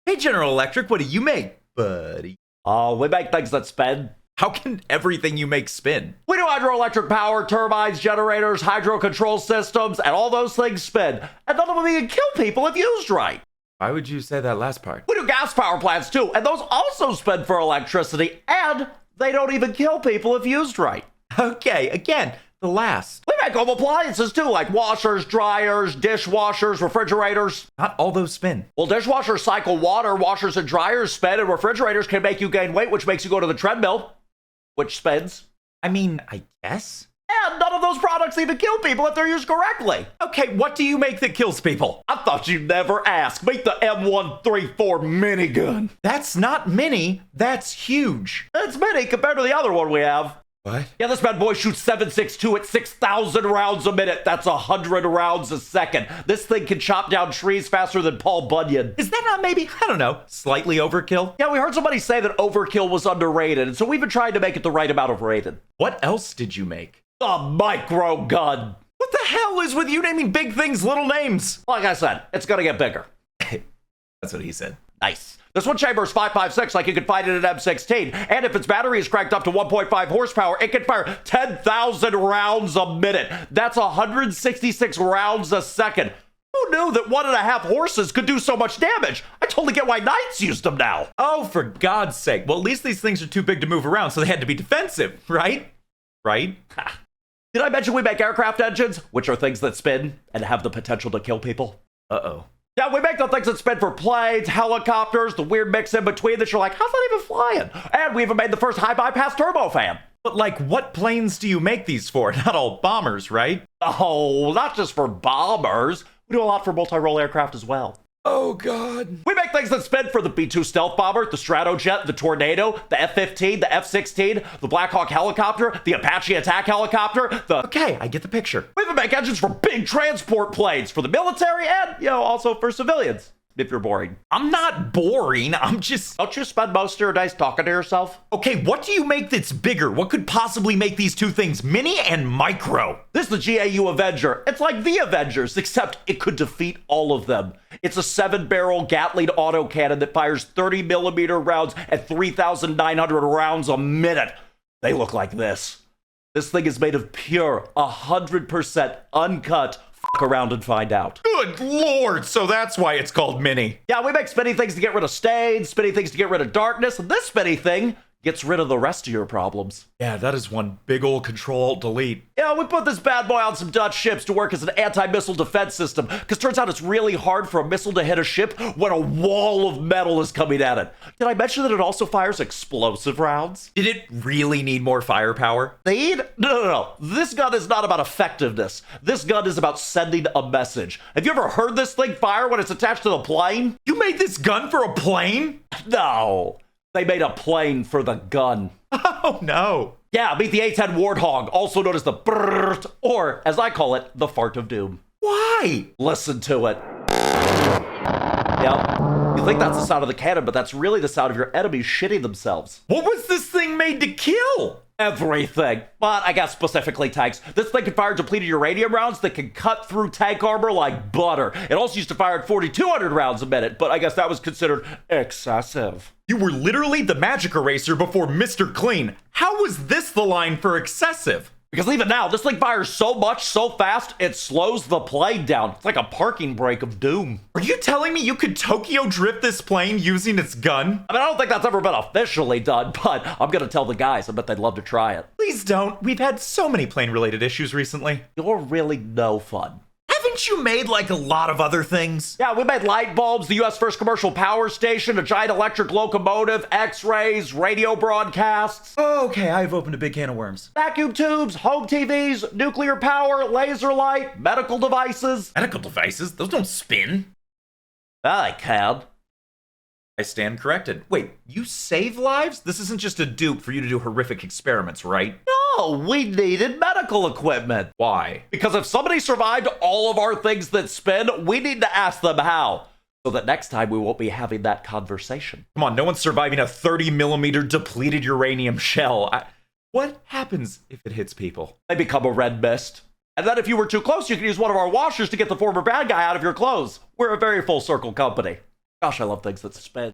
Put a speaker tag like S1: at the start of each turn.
S1: Hey, General Electric, what do you make, buddy?
S2: Oh, we make things that spin.
S1: How can everything you make spin?
S2: We do hydroelectric power, turbines, generators, hydro control systems, and all those things spin. And none of them even kill people if used right.
S1: Why would you say that last part?
S2: We do gas power plants too, and those also spin for electricity, and they don't even kill people if used right.
S1: Okay, again, the last.
S2: We make home appliances too, like washers, dryers, dishwashers, refrigerators.
S1: Not all those spin.
S2: Well, dishwashers cycle water, washers and dryers spin, and refrigerators can make you gain weight, which makes you go to the treadmill, which spins.
S1: I mean, I guess.
S2: And none of those products even kill people if they're used correctly.
S1: Okay, what do you make that kills people?
S2: I thought you'd never ask. Meet the M134 minigun.
S1: That's not mini, that's huge.
S2: It's mini compared to the other one we have.
S1: What?
S2: Yeah, this bad boy shoots 7.62 at 6,000 rounds a minute. That's 100 rounds a second. This thing can chop down trees faster than Paul Bunyan.
S1: Is that not maybe, I don't know, slightly overkill?
S2: Yeah, we heard somebody say that overkill was underrated, and so we've been trying to make it the right amount of rated.
S1: What else did you make?
S2: The micro gun.
S1: What the hell is with you naming big things little names?
S2: Like I said, it's gonna get bigger.
S1: That's what he said.
S2: Nice. This one chamber is 5.56, like you can find it in an M16. And if its battery is cranked up to 1.5 horsepower, it can fire 10,000 rounds a minute. That's 166 rounds a second. Who knew that 1.5 horses could do so much damage? I totally get why knights used them now.
S1: Oh, for God's sake. Well, at least these things are too big to move around, so they had to be defensive, right? Right?
S2: Did I mention we make aircraft engines, which are things that spin and have the potential to kill people?
S1: Uh-oh.
S2: Yeah, we make the things that spin for planes, helicopters, the weird mix in between that you're like, how's that even flying? And we even made the first high bypass turbofan.
S1: But like, what planes do you make these for? Not all bombers, right?
S2: Oh, not just for bombers. We do a lot for multi-role aircraft as well.
S1: Oh, God.
S2: We make things that spin for the B-2 stealth bomber, the Stratojet, the Tornado, the F-15, the F-16, the Black Hawk helicopter, the Apache attack helicopter, the...
S1: Okay, I get the picture.
S2: We even make engines for big transport planes, for the military and, also for civilians, if you're boring.
S1: I'm not boring, I'm just...
S2: Don't you spend most of your days talking to yourself?
S1: Okay, what do you make that's bigger? What could possibly make these two things mini and micro?
S2: This is the GAU Avenger. It's like the Avengers, except it could defeat all of them. It's a 7-barrel Gatling autocannon that fires 30mm rounds at 3,900 rounds a minute. They look like this. This thing is made of pure, 100% uncut. Fuck around and find out.
S1: Good Lord, so that's why it's called mini.
S2: Yeah, we make spinny things to get rid of stains, spinny things to get rid of darkness, and this spinny thing gets rid of the rest of your problems.
S1: Yeah, that is one big old Control-Alt-Delete.
S2: Yeah, we put this bad boy on some Dutch ships to work as an anti-missile defense system, because turns out it's really hard for a missile to hit a ship when a wall of metal is coming at it. Did I mention that it also fires explosive rounds?
S1: Did it really need more firepower?
S2: Need? No. This gun is not about effectiveness. This gun is about sending a message. Have you ever heard this thing fire when it's attached to the plane?
S1: You made this gun for a plane?
S2: No. They made a plane for the gun.
S1: Oh, no.
S2: Yeah, meet the A-10 Warthog, also known as the brrrt, or, as I call it, the fart of doom.
S1: Why?
S2: Listen to it. Yep. You think that's the sound of the cannon, but that's really the sound of your enemies shitting themselves.
S1: What was this thing made to kill?
S2: Everything. But I guess specifically tanks. This thing can fire depleted uranium rounds that can cut through tank armor like butter. It also used to fire at 4,200 rounds a minute, but I guess that was considered excessive.
S1: You were literally the magic eraser before Mr. Clean. How was this the line for excessive?
S2: Because even now, this thing fires so much, so fast, it slows the plane down. It's like a parking brake of doom.
S1: Are you telling me you could Tokyo drift this plane using its gun?
S2: I mean, I don't think that's ever been officially done, but I'm gonna tell the guys. I bet they'd love to try it.
S1: Please don't. We've had so many plane-related issues recently.
S2: You're really no fun.
S1: Haven't you made, like, a lot of other things?
S2: Yeah, we made light bulbs, the U.S. first commercial power station, a giant electric locomotive, x-rays, radio broadcasts.
S1: Oh, okay, I've opened a big can of worms.
S2: Vacuum tubes, home TVs, nuclear power, laser light, medical devices.
S1: Medical devices? Those don't spin.
S2: I can.
S1: I stand corrected. Wait, you save lives? This isn't just a dupe for you to do horrific experiments, right?
S2: No, we needed medical equipment.
S1: Why?
S2: Because if somebody survived all of our things that spin, we need to ask them how. So that next time we won't be having that conversation.
S1: Come on, no one's surviving a 30mm depleted uranium shell. What happens if it hits people?
S2: They become a red mist. And then if you were too close, you could use one of our washers to get the former bad guy out of your clothes. We're a very full circle company. Gosh, I love things that suspend.